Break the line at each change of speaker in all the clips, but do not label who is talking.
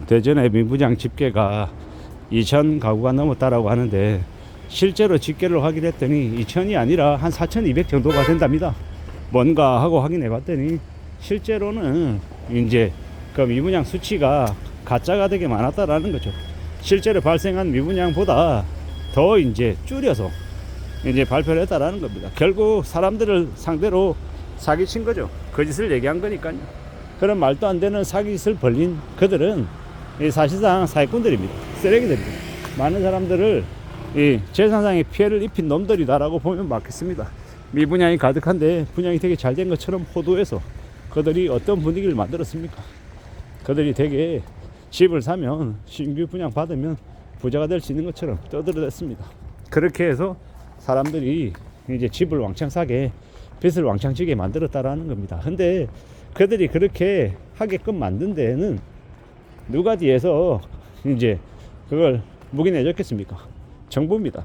대전의 미분양 집계가 2천 가구가 넘었다라고 하는데 실제로 집계를 확인했더니 2천이 아니라 한 4,200 정도가 된답니다. 뭔가 하고 확인해 봤더니 실제로는 이제 그 미분양 수치가 가짜가 되게 많았다라는 거죠. 실제로 발생한 미분양보다 더 이제 줄여서 이제 발표를 했다라는 겁니다. 결국 사람들을 상대로 사기친 거죠. 거짓을 얘기한 거니까요. 그런 말도 안 되는 사기짓을 벌린 그들은 사실상 사기꾼들입니다. 쓰레기들입니다. 많은 사람들을 재산상의 피해를 입힌 놈들이다라고 보면 맞겠습니다. 미분양이 가득한데 분양이 되게 잘 된 것처럼 호도해서 그들이 어떤 분위기를 만들었습니까? 그들이 되게 집을 사면 신규 분양 받으면 부자가 될 수 있는 것처럼 떠들어댔습니다. 그렇게 해서 사람들이 이제 집을 왕창 사게 빚을 왕창 지게 만들었다라는 겁니다. 근데 그들이 그렇게 하게끔 만든 데에는 누가 뒤에서 이제 그걸 묵인해줬겠습니까? 정부입니다.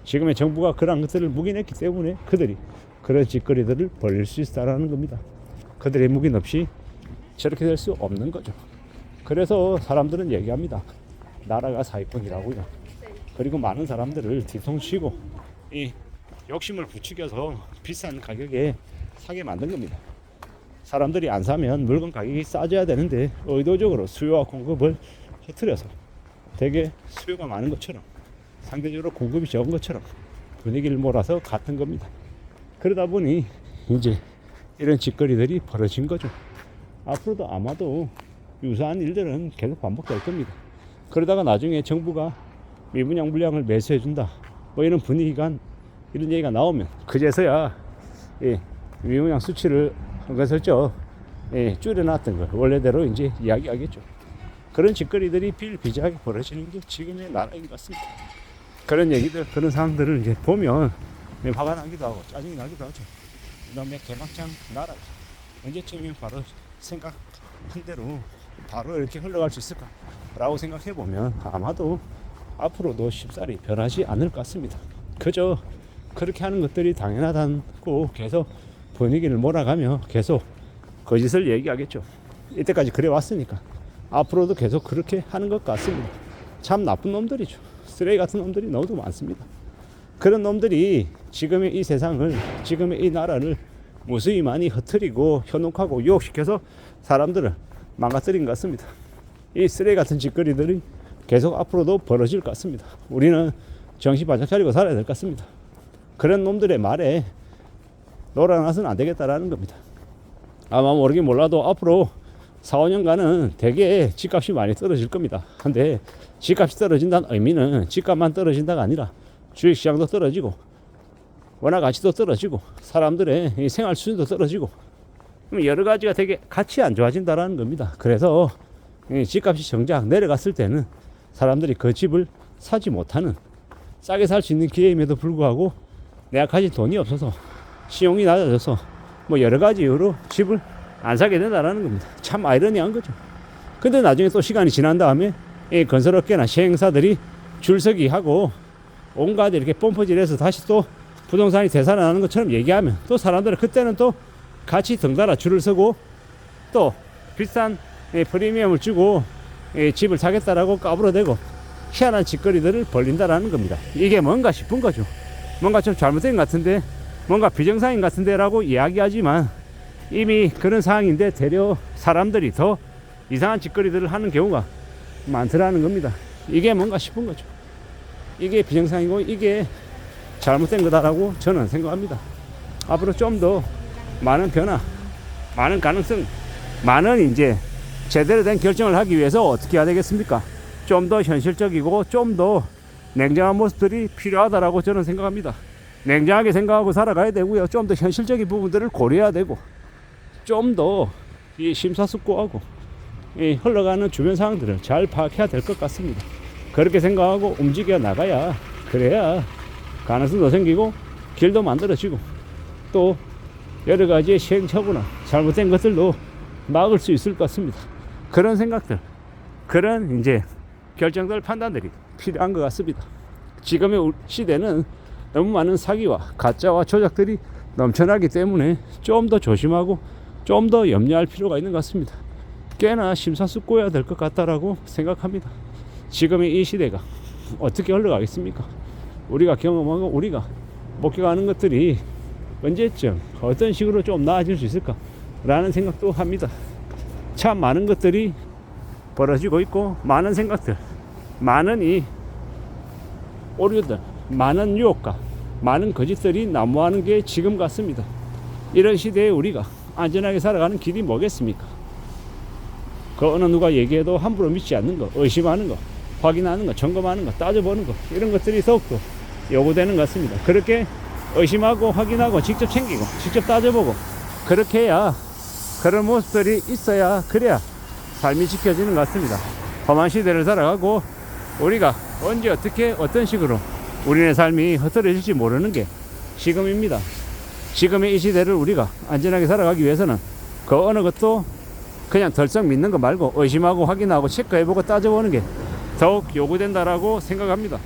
지금의 정부가 그런 것들을 묵인했기 때문에 그들이 그런 짓거리들을 벌릴 수 있다라는 겁니다. 그들의 묵인 없이 저렇게 될 수 없는 거죠. 그래서 사람들은 얘기합니다. 나라가 사기꾼이라고요. 그리고 많은 사람들을 뒤통수치고 이 욕심을 부추겨서 비싼 가격에 사게 만든 겁니다. 사람들이 안 사면 물건 가격이 싸져야 되는데 의도적으로 수요와 공급을 흐트려서 되게 수요가 많은 것처럼 상대적으로 공급이 적은 것처럼 분위기를 몰아서 같은 겁니다. 그러다 보니 이제 이런 짓거리들이 벌어진 거죠. 앞으로도 아마도 유사한 일들은 계속 반복될 겁니다. 그러다가 나중에 정부가 미분양 물량을 매수해준다 뭐 이런 분위기가 이런 얘기가 나오면 그제서야 미분양 수치를 은근슬쩍 줄여놨던 걸 원래대로 이제 이야기하겠죠. 그런 짓거리들이 비일비재하게 벌어지는 게 지금의 나라인 것 같습니다. 그런 얘기들, 그런 상황들을 이제 보면 화가 나기도 하고 짜증이 나기도 하죠. 그다음에 개막장 나라 언제쯤이면 바로 생각한 대로 바로 이렇게 흘러갈 수 있을까라고 생각해 보면 아마도 앞으로도 쉽사리 변하지 않을 것 같습니다. 그저 그렇게 하는 것들이 당연하다고 계속 분위기를 몰아가며 계속 거짓을 얘기하겠죠. 이때까지 그래 왔으니까 앞으로도 계속 그렇게 하는 것 같습니다. 참 나쁜 놈들이죠. 쓰레기 같은 놈들이 너무 많습니다. 그런 놈들이 지금의 이 세상을, 지금의 이 나라를 무수히 많이 흐트리고 현혹하고 유혹시켜서 사람들을 망가뜨린 것 같습니다. 이 쓰레기 같은 짓거리들이 계속 앞으로도 벌어질 것 같습니다. 우리는 정신 바짝 차리고 살아야 될 것 같습니다. 그런 놈들의 말에 놀아나서는 안 되겠다라는 겁니다. 아마 모르긴 몰라도 앞으로 4, 5년간은 되게 집값이 많이 떨어질 겁니다. 근데 집값이 떨어진다는 의미는 집값만 떨어진다가 아니라 주식시장도 떨어지고 원화 가치도 떨어지고 사람들의 생활 수준도 떨어지고 여러 가지가 되게 같이 안 좋아진다라는 겁니다. 그래서 집값이 정작 내려갔을 때는 사람들이 그 집을 사지 못하는 싸게 살 수 있는 기회임에도 불구하고 내가 가진 돈이 없어서 신용이 낮아져서 뭐 여러 가지 이유로 집을 안 사게 된다라는 겁니다. 참 아이러니한 거죠. 근데 나중에 또 시간이 지난 다음에 이 건설업계나 시행사들이 줄서기 하고 온갖 이렇게 pom퍼질해서 다시 또 부동산이 되살아나는 것처럼 얘기하면 또 사람들은 그때는 또 같이 덩달아 줄을 서고 또 비싼 프리미엄을 주고 집을 사겠다라고 까불어대고 희한한 짓거리들을 벌린다라는 겁니다. 이게 뭔가 싶은 거죠. 뭔가 좀 잘못된 것 같은데 뭔가 비정상인 것 같은데 라고 이야기하지만 이미 그런 상황인데 되려 사람들이 더 이상한 짓거리들을 하는 경우가 많더라는 겁니다. 이게 뭔가 싶은 거죠. 이게 비정상이고 이게 잘못된 거다라고 저는 생각합니다. 앞으로 좀 더 많은 변화, 많은 가능성, 많은 이제 제대로 된 결정을 하기 위해서 어떻게 해야 되겠습니까? 좀 더 현실적이고 좀 더 냉정한 모습들이 필요하다라고 저는 생각합니다. 냉정하게 생각하고 살아가야 되고요. 좀 더 현실적인 부분들을 고려해야 되고 좀 더 심사숙고하고 흘러가는 주변 상황들을 잘 파악해야 될 것 같습니다. 그렇게 생각하고 움직여 나가야 그래야 가능성도 생기고 길도 만들어지고 또 여러 가지의 시행착오나 잘못된 것들도 막을 수 있을 것 같습니다. 그런 생각들, 그런 이제 결정들, 판단들이 필요한 것 같습니다. 지금의 시대는 너무 많은 사기와 가짜와 조작들이 넘쳐나기 때문에 좀 더 조심하고 좀 더 염려할 필요가 있는 것 같습니다. 꽤나 심사숙고해야 될 것 같다라고 생각합니다. 지금의 이 시대가 어떻게 흘러가겠습니까? 우리가 경험하고 우리가 목격하는 것들이 언제쯤 어떤 식으로 좀 나아질 수 있을까 라는 생각도 합니다. 참 많은 것들이 벌어지고 있고, 많은 생각들, 많은 이 오류들, 많은 유혹과 많은 거짓들이 난무하는 게 지금 같습니다. 이런 시대에 우리가 안전하게 살아가는 길이 뭐겠습니까? 그 어느 누가 얘기해도 함부로 믿지 않는 거, 의심하는 거, 확인하는 거, 점검하는 거, 따져보는 거, 이런 것들이 더욱더 요구되는 것 같습니다. 그렇게 의심하고 확인하고 직접 챙기고 직접 따져보고 그렇게 해야, 그런 모습들이 있어야, 그래야 삶이 지켜지는 것 같습니다. 험한 시대를 살아가고 우리가 언제 어떻게 어떤 식으로 우리의 삶이 흐트러질지 모르는 게 지금입니다. 지금의 이 시대를 우리가 안전하게 살아가기 위해서는 그 어느 것도 그냥 덜썩 믿는 거 말고 의심하고 확인하고 체크해보고 따져보는 게 더욱 요구된다라고 생각합니다.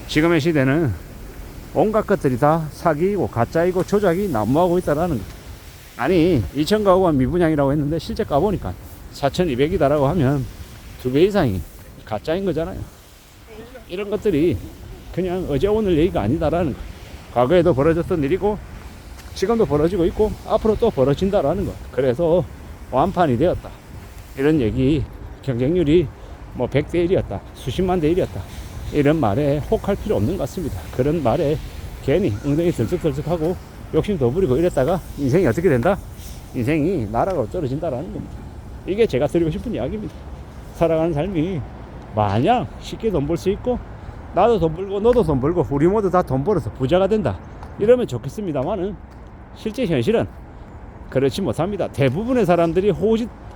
지금의 시대는 온갖 것들이 다 사기이고 가짜이고 조작이 난무하고 있다라는 거. 아니 2천 가구가 미분양이라고 했는데 실제 까보니까 4,200이다라고 하면 2배 이상이 가짜인 거잖아요. 이런 것들이 그냥 어제 오늘 얘기가 아니다라는 거. 과거에도 벌어졌던 일이고 지금도 벌어지고 있고 앞으로 또 벌어진다라는 거. 그래서 완판이 되었다, 이런 얘기, 경쟁률이 뭐 100대 1이었다, 수십만 대 1이었다, 이런 말에 혹할 필요 없는 것 같습니다. 그런 말에 괜히 엉덩이 들썩들썩하고 욕심 더 부리고 이랬다가 인생이 어떻게 된다? 인생이 나락으로 떨어진다라는 겁니다. 이게 제가 드리고 싶은 이야기입니다. 살아가는 삶이 마냥 쉽게 돈 벌 수 있고 나도 돈 벌고 너도 돈 벌고 우리 모두 다 돈 벌어서 부자가 된다, 이러면 좋겠습니다만은 실제 현실은 그렇지 못합니다. 대부분의 사람들이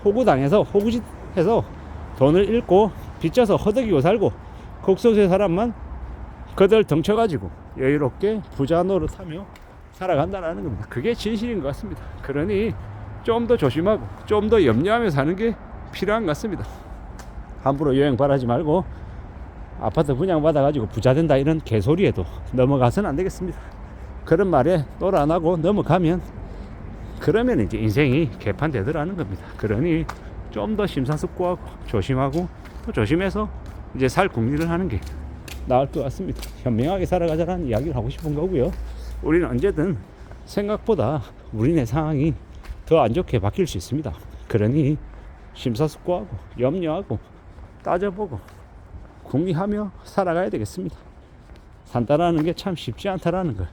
호구당해서 호구짓해서 돈을 잃고 빚져서 허덕이고 살고, 극소수의 사람만 그들 덩쳐가지고 여유롭게 부자 노릇하며 살아간다는 겁니다. 그게 진실인 것 같습니다. 그러니 좀 더 조심하고 좀 더 염려하며 사는 게 필요한 것 같습니다. 함부로 여행 바라지 말고 아파트 분양받아가지고 부자 된다, 이런 개소리에도 넘어가서는 안 되겠습니다. 그런 말에 또라 안 하고 넘어가면, 그러면 이제 인생이 개판되더라는 겁니다. 그러니 좀 더 심사숙고하고 조심하고 또 조심해서 이제 살 궁리를 하는 게 나을 것 같습니다. 현명하게 살아가자라는 이야기를 하고 싶은 거고요. 우리는 언제든 생각보다 우리네 상황이 더 안 좋게 바뀔 수 있습니다. 그러니 심사숙고하고 염려하고 따져보고 궁리하며 살아가야 되겠습니다. 산다라는 게 참 쉽지 않다라는 걸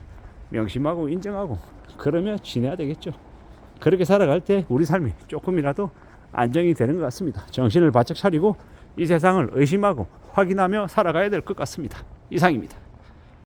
명심하고 인정하고 그러며 지내야 되겠죠. 그렇게 살아갈 때 우리 삶이 조금이라도 안정이 되는 것 같습니다. 정신을 바짝 차리고 이 세상을 의심하고 확인하며 살아가야 될 것 같습니다. 이상입니다.